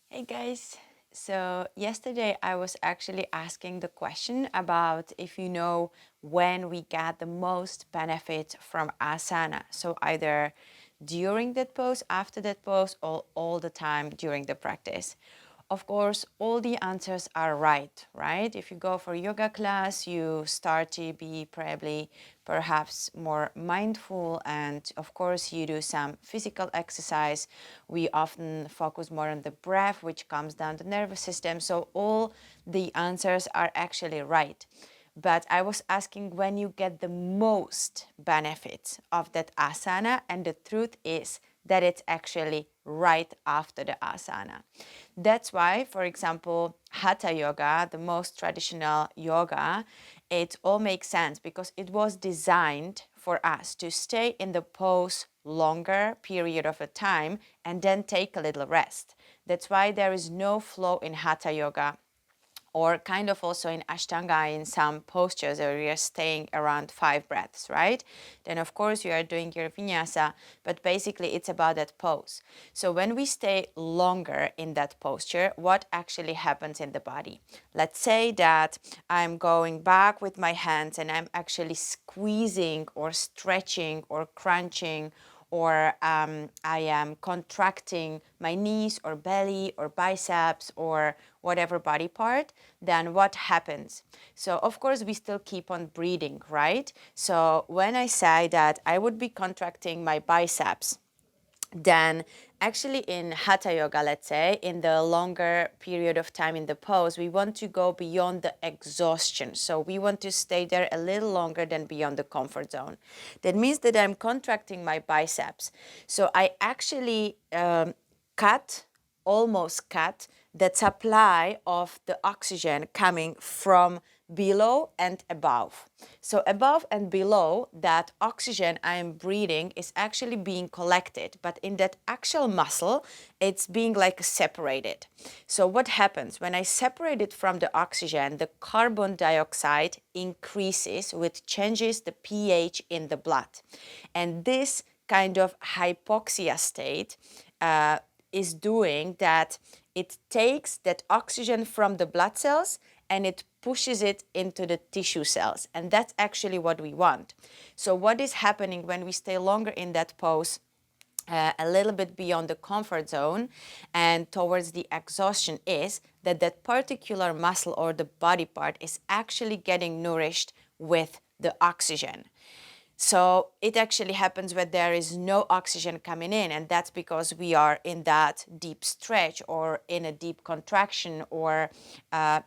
Hey guys, so yesterday I was actually asking the question about if you know when we get the most benefit from asana. So either during that pose, after that pose, or all the time during the practice. Of course, all the answers are right? If you go for yoga class, you start to be probably perhaps more mindful, and of course, you do some physical exercise. We often focus more on the breath, which calms down the nervous system. So, all the answers are actually right. But I was asking when you get the most benefit of that asana, and the truth is that it's actually right after the asana. That's why, for example, Hatha yoga, the most traditional yoga, it all makes sense because it was designed for us to stay in the pose longer period of a time and then take a little rest. That's why there is no flow in Hatha yoga, or kind of also in Ashtanga in some postures where you're staying around 5 breaths, right? Then of course you are doing your vinyasa, but basically it's about that pose. So when we stay longer in that posture, what actually happens in the body? Let's say that I'm going back with my hands and I'm actually squeezing or stretching or crunching, or I am contracting my knees or belly or biceps or whatever body part, then what happens? So, of course, we still keep on breathing, right? So, when I say that I would be contracting my biceps, then actually in hatha yoga, let's say, in the longer period of time in the pose, we want to go beyond the exhaustion. So we want to stay there a little longer than beyond the comfort zone. That means that I'm contracting my biceps. So I actually cut, almost cut, the supply of the oxygen coming from below and above. So above and below, that oxygen I am breathing is actually being collected, but in that actual muscle, it's being like separated. So what happens when I separate it from the oxygen? The carbon dioxide increases, which changes the pH in the blood, and this kind of hypoxia state is doing that. It takes that oxygen from the blood cells and it pushes it into the tissue cells. And that's actually what we want. So, what is happening when we stay longer in that pose? A little bit beyond the comfort zone and towards the exhaustion is that that particular muscle or the body part is actually getting nourished with the oxygen. So it actually happens when there is no oxygen coming in, and that's because we are in that deep stretch or in a deep contraction, or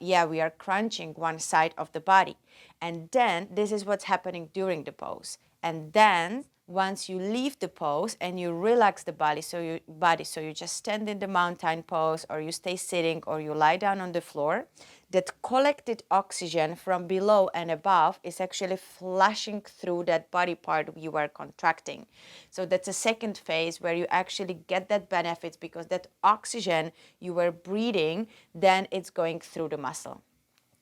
we are crunching one side of the body. And then this is what's happening during the pose. And then once you leave the pose and you relax the body, so you just stand in the mountain pose, or you stay sitting, or you lie down on the floor, that collected oxygen from below and above is actually flashing through that body part you were contracting. So that's a second phase where you actually get that benefits, because that oxygen you were breathing, then it's going through the muscle.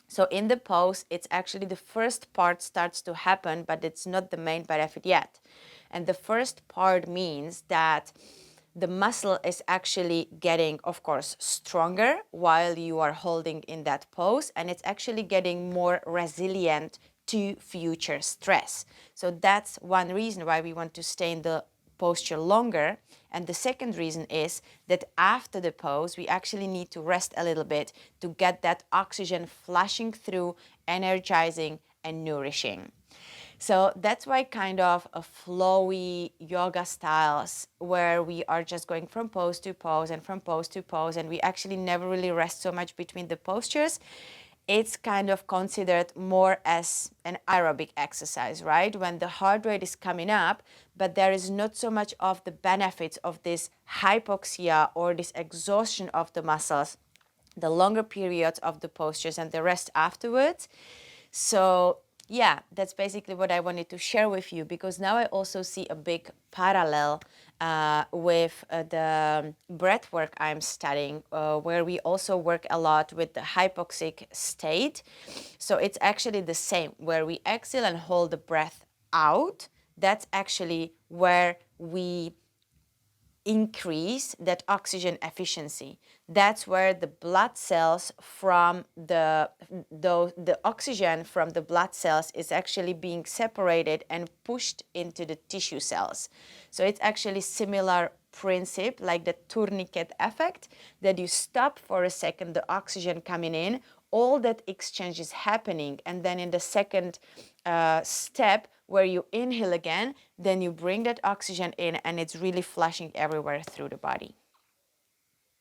So in the pose, it's actually the first part starts to happen, but it's not the main benefit yet. And the first part means that the muscle is actually getting, of course, stronger while you are holding in that pose, and it's actually getting more resilient to future stress. So that's one reason why we want to stay in the posture longer. And the second reason is that after the pose, we actually need to rest a little bit to get that oxygen flashing through, energizing and nourishing. So that's why kind of a flowy yoga styles where we are just going from pose to pose and from pose to pose, and we actually never really rest so much between the postures. It's kind of considered more as an aerobic exercise, right? When the heart rate is coming up, but there is not so much of the benefits of this hypoxia or this exhaustion of the muscles, the longer periods of the postures and the rest afterwards. So yeah, that's basically what I wanted to share with you, because now I also see a big parallel with the breath work I'm studying, where we also work a lot with the hypoxic state. So it's actually the same, where we exhale and hold the breath out. That's actually where we increase that oxygen efficiency. That's where the blood cells from the oxygen from the blood cells is actually being separated and pushed into the tissue cells. So it's actually similar principle like the tourniquet effect, that you stop for a second the oxygen coming in, all that exchange is happening, and then in the second step where you inhale again, then you bring that oxygen in and it's really flushing everywhere through the body.